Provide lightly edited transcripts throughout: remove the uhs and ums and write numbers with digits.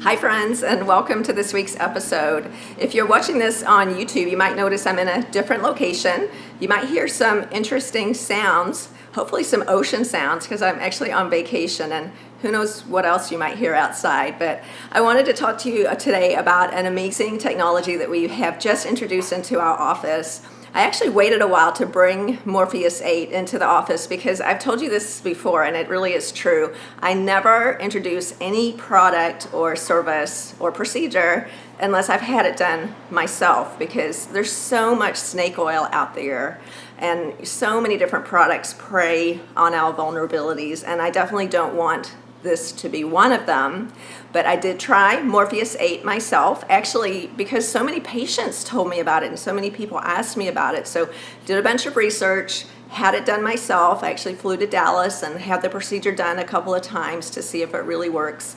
Hi friends, and welcome to this week's episode. If you're watching this on YouTube, you might notice I'm in a different location. You might hear some interesting sounds, hopefully some ocean sounds, because I'm actually on vacation, and who knows what else you might hear outside. But I wanted to talk to you today about an amazing technology that we have just introduced into our office. I actually waited a while to bring Morpheus8 into the office because I've told you this before, and it really is true. I never introduce any product or service or procedure unless I've had it done myself, because there's so much snake oil out there and so many different products prey on our vulnerabilities, and I definitely don't want this to be one of them. But I did try Morpheus8 myself, actually, because so many patients told me about it and so many people asked me about it. So did a bunch of research, had it done myself. I actually flew to Dallas and had the procedure done a couple of times to see if it really works.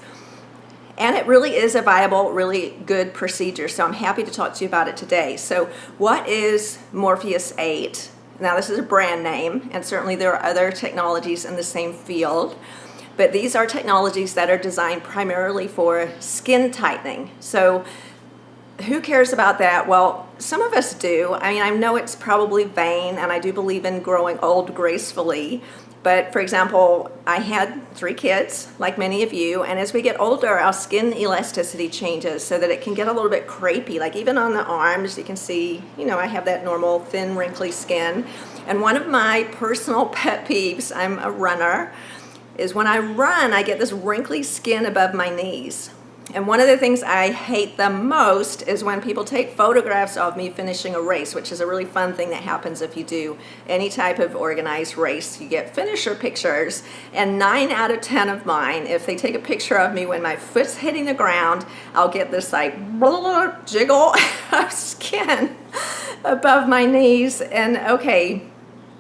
And it really is a viable, really good procedure. So I'm happy to talk to you about it today. So what is Morpheus8? Now, this is a brand name, and certainly there are other technologies in the same field. But these are technologies that are designed primarily for skin tightening. So who cares about that? Well, some of us do. I mean, I know it's probably vain, and I do believe in growing old gracefully. But for example, I had 3 kids, like many of you, and as we get older, our skin elasticity changes so that it can get a little bit crepey. Like even on the arms, you can see, I have that normal thin, wrinkly skin. And one of my personal pet peeves, I'm a runner, is when I run, I get this wrinkly skin above my knees. And one of the things I hate the most is when people take photographs of me finishing a race, which is a really fun thing that happens if you do any type of organized race. You get finisher pictures, and 9 out of 10 of mine, if they take a picture of me when my foot's hitting the ground, I'll get this like jiggle of skin above my knees. And okay,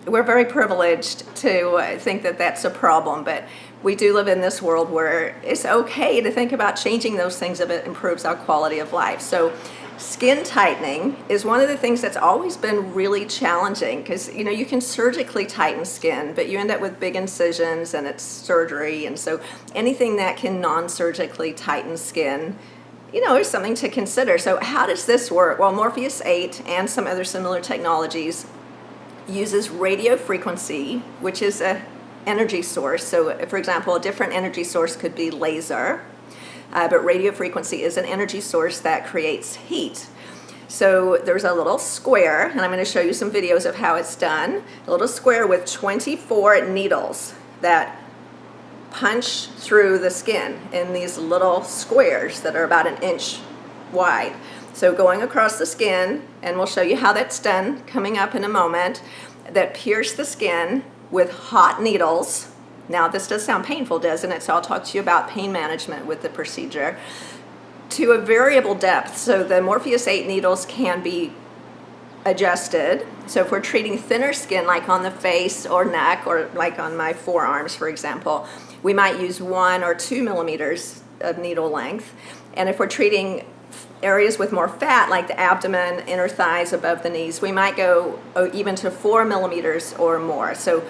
we're very privileged to think that that's a problem, but we do live in this world where it's okay to think about changing those things if it improves our quality of life. So skin tightening is one of the things that's always been really challenging, because you can surgically tighten skin, but you end up with big incisions and it's surgery. And so anything that can non-surgically tighten skin is something to consider. So how does this work? Well, Morpheus8 and some other similar technologies uses radio frequency, which is an energy source. So for example, a different energy source could be laser, but radio frequency is an energy source that creates heat. So there's a little square, and I'm going to show you some videos of how it's done. A little square with 24 needles that punch through the skin in these little squares that are about 1 inch wide. So going across the skin, and we'll show you how that's done coming up in a moment, that pierce the skin with hot needles. Now this does sound painful, doesn't it? So I'll talk to you about pain management with the procedure, to a variable depth. So the Morpheus8 needles can be adjusted. So if we're treating thinner skin, like on the face or neck, or like on my forearms, for example, we might use 1 or 2 millimeters of needle length. And if we're treating areas with more fat, like the abdomen, inner thighs, above the knees, we might go even to 4 millimeters or more. So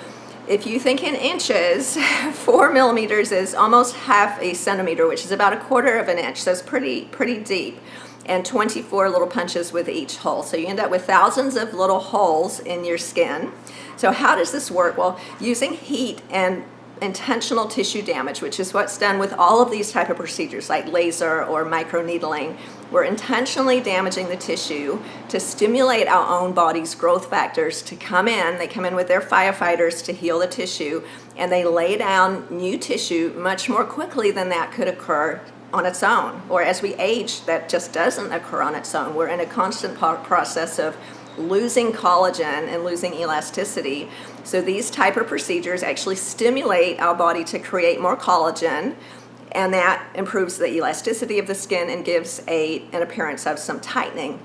if you think in inches, 4 millimeters is almost half a centimeter, which is about 1/4 of an inch. So it's pretty deep, and 24 little punches with each hole. So you end up with thousands of little holes in your skin. So how does this work? Well, using heat and intentional tissue damage, which is what's done with all of these type of procedures like laser or microneedling. We're intentionally damaging the tissue to stimulate our own body's growth factors to come in. They come in with their firefighters to heal the tissue, and they lay down new tissue much more quickly than that could occur on its own. Or as we age, that just doesn't occur on its own. We're in a constant process of losing collagen and losing elasticity. So these type of procedures actually stimulate our body to create more collagen, and that improves the elasticity of the skin and gives an appearance of some tightening.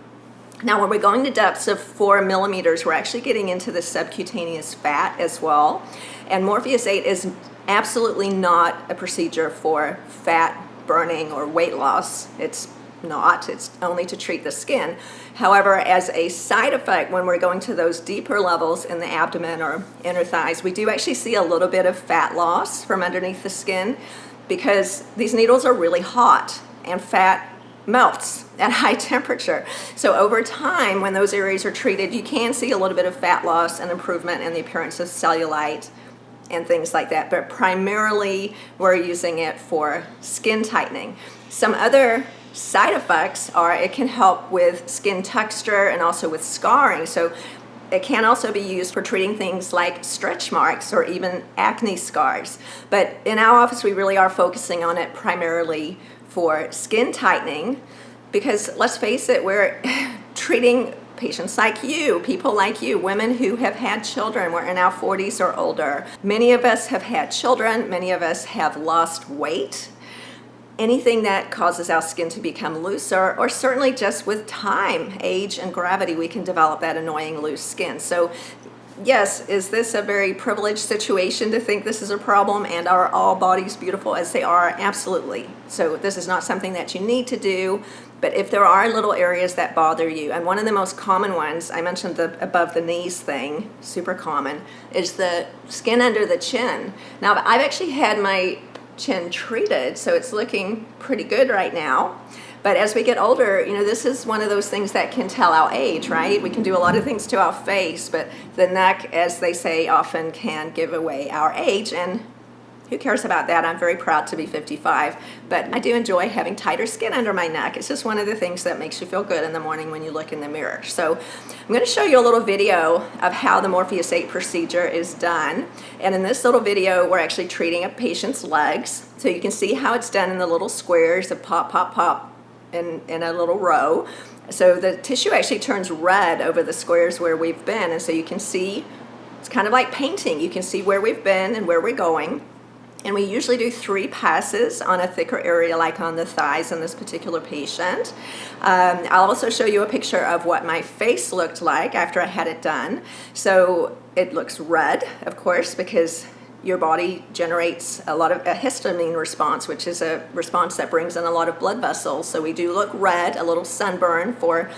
Now, when we're going to depths of 4 millimeters, we're actually getting into the subcutaneous fat as well. And Morpheus8 is absolutely not a procedure for fat burning or weight loss. It's not. It's only to treat the skin. However, as a side effect, when we're going to those deeper levels in the abdomen or inner thighs, we do actually see a little bit of fat loss from underneath the skin, because these needles are really hot. and fat melts at high temperature. So over time, when those areas are treated, you can see a little bit of fat loss and improvement in the appearance of cellulite and things like that, but primarily we're using it for skin tightening. Some other side effects are it can help with skin texture and also with scarring. So it can also be used for treating things like stretch marks or even acne scars. But in our office, we really are focusing on it primarily for skin tightening, because let's face it, we're treating patients like you, people like you, women who have had children. We're in our 40s or older. Many of us have had children. Many of us have lost weight. Anything that causes our skin to become looser, or certainly just with time, age, and gravity, we can develop that annoying loose skin. So yes, is this a very privileged situation to think this is a problem, and are all bodies beautiful as they are? Absolutely. So this is not something that you need to do, but if there are little areas that bother you, and one of the most common ones, I mentioned the above the knees thing, super common, is the skin under the chin. Now, I've actually had my chin treated, so it's looking pretty good right now. But as we get older, this is one of those things that can tell our age, right? We can do a lot of things to our face, but the neck, as they say, often can give away our age, and who cares about that? I'm very proud to be 55, but I do enjoy having tighter skin under my neck. It's just one of the things that makes you feel good in the morning when you look in the mirror. So I'm going to show you a little video of how the Morpheus8 procedure is done. And in this little video, we're actually treating a patient's legs. So you can see how it's done in the little squares of pop, pop, pop in a little row. So the tissue actually turns red over the squares where we've been. And so you can see, it's kind of like painting. You can see where we've been and where we're going. And we usually do 3 passes on a thicker area like on the thighs in this particular patient. I'll also show you a picture of what my face looked like after I had it done. So it looks red, of course, because your body generates a lot of a histamine response, which is a response that brings in a lot of blood vessels. So we do look red, a little sunburn for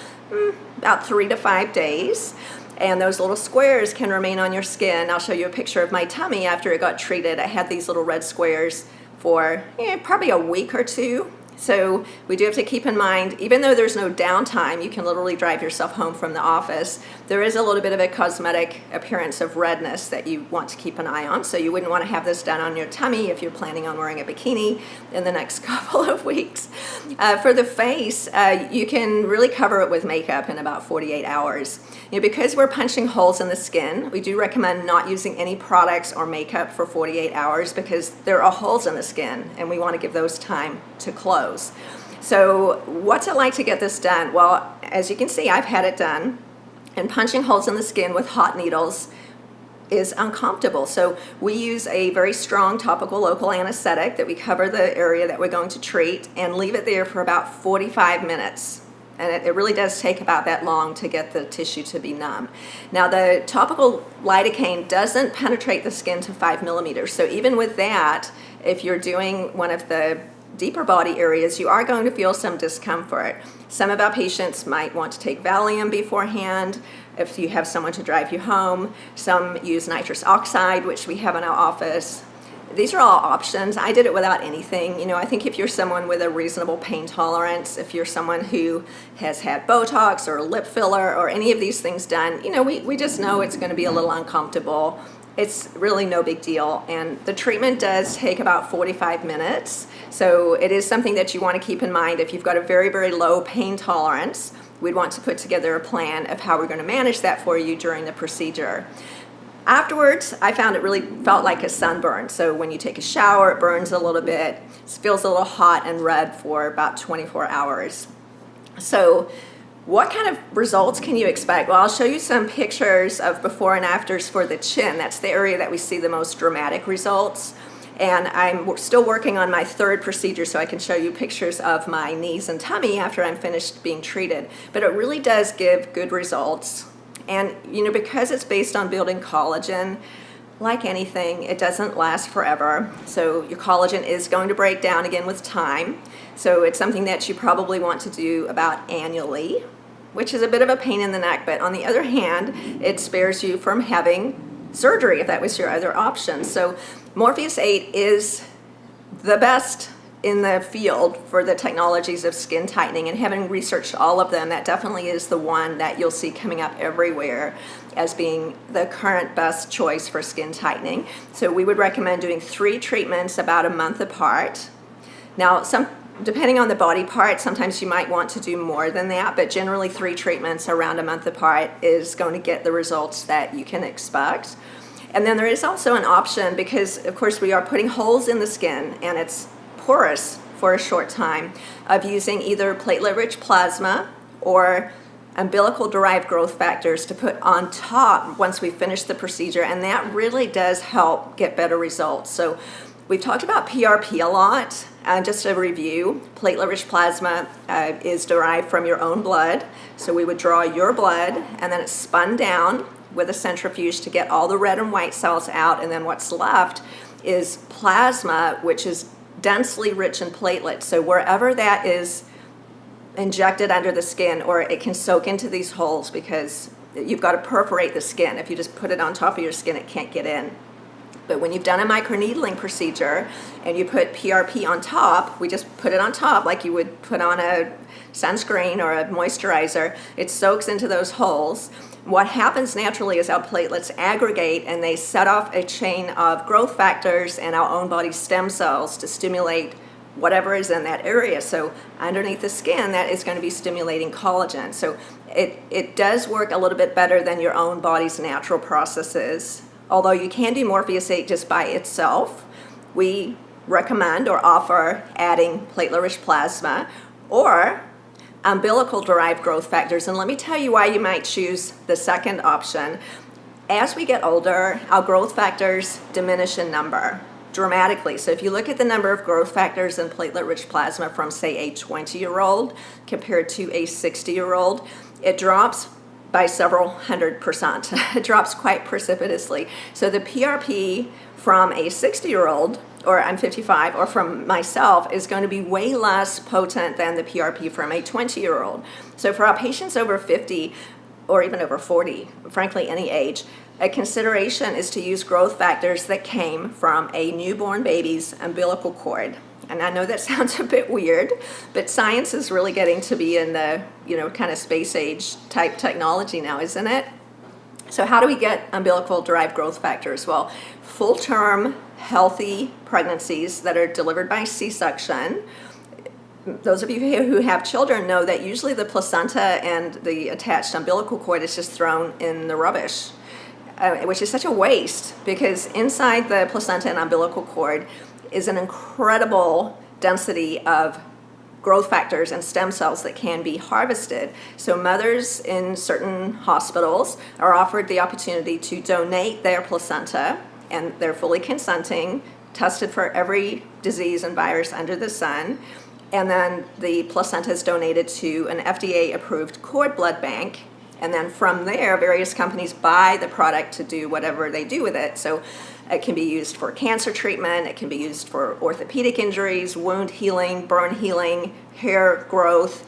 about 3 to 5 days. And those little squares can remain on your skin. I'll show you a picture of my tummy after it got treated. I had these little red squares for probably a week or 2. So we do have to keep in mind, even though there's no downtime, you can literally drive yourself home from the office, there is a little bit of a cosmetic appearance of redness that you want to keep an eye on. So you wouldn't want to have this done on your tummy if you're planning on wearing a bikini in the next couple of weeks. For the face, you can really cover it with makeup in about 48 hours. Because we're punching holes in the skin, we do recommend not using any products or makeup for 48 hours because there are holes in the skin and we want to give those time to close. So what's it like to get this done? Well, as you can see, I've had it done, and punching holes in the skin with hot needles is uncomfortable. So we use a very strong topical local anesthetic that we cover the area that we're going to treat and leave it there for about 45 minutes. And it really does take about that long to get the tissue to be numb. Now, the topical lidocaine doesn't penetrate the skin to 5 millimeters. So even with that, if you're doing one of the deeper body areas, you are going to feel some discomfort. Some of our patients might want to take Valium beforehand if you have someone to drive you home. Some use nitrous oxide, which we have in our office. These are all options. I did it without anything. I think if you're someone with a reasonable pain tolerance, if you're someone who has had Botox or lip filler or any of these things done, we just know it's going to be a little uncomfortable. It's really no big deal, and the treatment does take about 45 minutes, so it is something that you want to keep in mind. If you've got a very, very low pain tolerance, we'd want to put together a plan of how we're going to manage that for you during the procedure. Afterwards, I found it really felt like a sunburn, so when you take a shower, it burns a little bit, it feels a little hot and red for about 24 hours. So what kind of results can you expect? Well, I'll show you some pictures of before and afters for the chin. That's the area that we see the most dramatic results. And I'm still working on my 3rd procedure, so I can show you pictures of my knees and tummy after I'm finished being treated. But it really does give good results. And because it's based on building collagen, like anything, it doesn't last forever. So your collagen is going to break down again with time. So it's something that you probably want to do about annually, which is a bit of a pain in the neck, but on the other hand, it spares you from having surgery if that was your other option. So Morpheus8 is the best in the field for the technologies of skin tightening, and having researched all of them, that definitely is the one that you'll see coming up everywhere as being the current best choice for skin tightening. So we would recommend doing 3 treatments about a month apart. Now, depending on the body part, sometimes you might want to do more than that, but generally 3 treatments around a month apart is going to get the results that you can expect. And then there is also an option, because of course we are putting holes in the skin and it's porous for a short time, of using either platelet-rich plasma or umbilical-derived growth factors to put on top once we finish the procedure, and that really does help get better results. So we've talked about PRP a lot. Just a review, platelet-rich plasma is derived from your own blood. So we would draw your blood, and then it's spun down with a centrifuge to get all the red and white cells out, and then what's left is plasma, which is densely rich in platelets. So wherever that is injected under the skin, or it can soak into these holes, because you've got to perforate the skin. If you just put it on top of your skin, it can't get in. But when you've done a microneedling procedure and you put PRP on top, we just put it on top like you would put on a sunscreen or a moisturizer. It soaks into those holes. What happens naturally is our platelets aggregate and they set off a chain of growth factors and our own body's stem cells to stimulate whatever is in that area. So underneath the skin, that is going to be stimulating collagen. So it does work a little bit better than your own body's natural processes. Although you can do Morpheus8 just by itself, we recommend or offer adding platelet-rich plasma or umbilical-derived growth factors. And let me tell you why you might choose the second option. As we get older, our growth factors diminish in number dramatically. So if you look at the number of growth factors in platelet-rich plasma from, say, a 20-year-old compared to a 60-year-old, it drops by several 100%. It drops quite precipitously. So the PRP from a 60-year-old, or I'm 55, or from myself is going to be way less potent than the PRP from a 20-year-old. So for our patients over 50, or even over 40, frankly any age, a consideration is to use growth factors that came from a newborn baby's umbilical cord. And I know that sounds a bit weird, but science is really getting to be in the, kind of space age type technology now, isn't it? So how do we get umbilical-derived growth factors? Well, full-term, healthy pregnancies that are delivered by C-section. Those of you who have children know that usually the placenta and the attached umbilical cord is just thrown in the rubbish, which is such a waste, because inside the placenta and umbilical cord is an incredible density of growth factors and stem cells that can be harvested. So mothers in certain hospitals are offered the opportunity to donate their placenta, and they're fully consenting, tested for every disease and virus under the sun, and then the placenta is donated to an FDA-approved cord blood bank. And then from there, various companies buy the product to do whatever they do with it. So it can be used for cancer treatment, it can be used for orthopedic injuries, wound healing, burn healing, hair growth,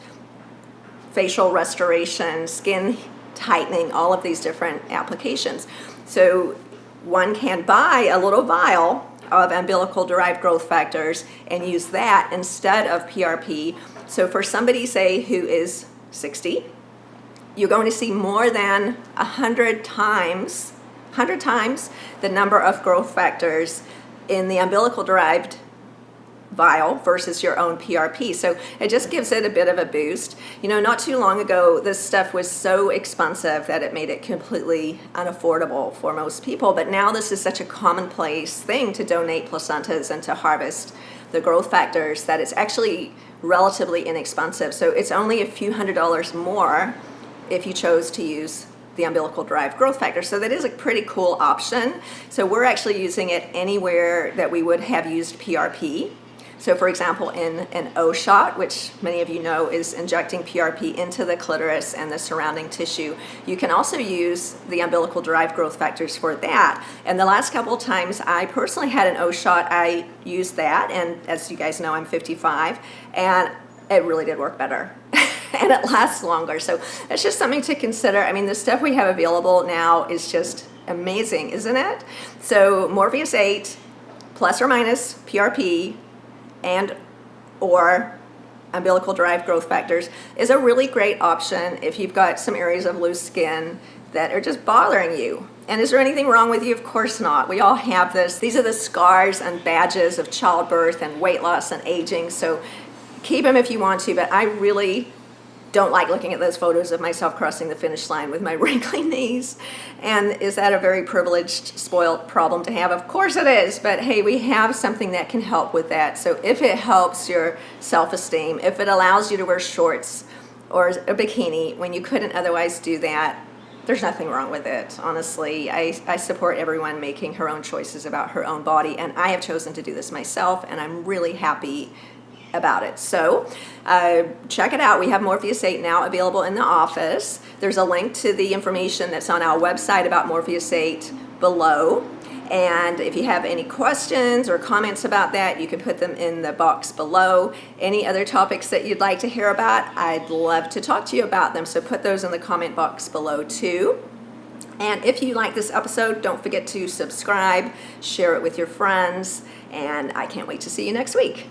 facial restoration, skin tightening, all of these different applications. So one can buy a little vial of umbilical-derived growth factors and use that instead of PRP. So for somebody, say, who is 60, you're going to see more than 100 times the number of growth factors in the umbilical-derived vial versus your own PRP. So it just gives it a bit of a boost. Not too long ago, this stuff was so expensive that it made it completely unaffordable for most people. But now this is such a commonplace thing to donate placentas and to harvest the growth factors that it's actually relatively inexpensive. So it's only a few $100s more if you chose to use the umbilical-derived growth factor. So that is a pretty cool option. So we're actually using it anywhere that we would have used PRP. So for example, in an O-shot, which many of you know is injecting PRP into the clitoris and the surrounding tissue, you can also use the umbilical-derived growth factors for that. And the last couple of times I personally had an O-shot, I used that, and as you guys know, I'm 55, and it really did work better. And it lasts longer. So it's just something to consider. I mean, the stuff we have available now is just amazing, isn't it? So Morpheus8 plus or minus PRP and or umbilical derived growth factors is a really great option if you've got some areas of loose skin that are just bothering you. And is there anything wrong with you? Of course not. We all have this. These are the scars and badges of childbirth and weight loss and aging. So keep them if you want to, but I really don't like looking at those photos of myself crossing the finish line with my wrinkly knees. And is that a very privileged, spoiled problem to have? Of course it is, but hey, we have something that can help with that. So if it helps your self-esteem, if it allows you to wear shorts or a bikini when you couldn't otherwise do that, there's nothing wrong with it. Honestly, I support everyone making her own choices about her own body, and I have chosen to do this myself, and I'm really happy about it. So check it out. We have Morpheus8 now available in the office. There's a link to the information that's on our website about Morpheus8 below. And if you have any questions or comments about that, you can put them in the box below. Any other topics that you'd like to hear about, I'd love to talk to you about them. So put those in the comment box below too. And if you like this episode, don't forget to subscribe, share it with your friends, and I can't wait to see you next week.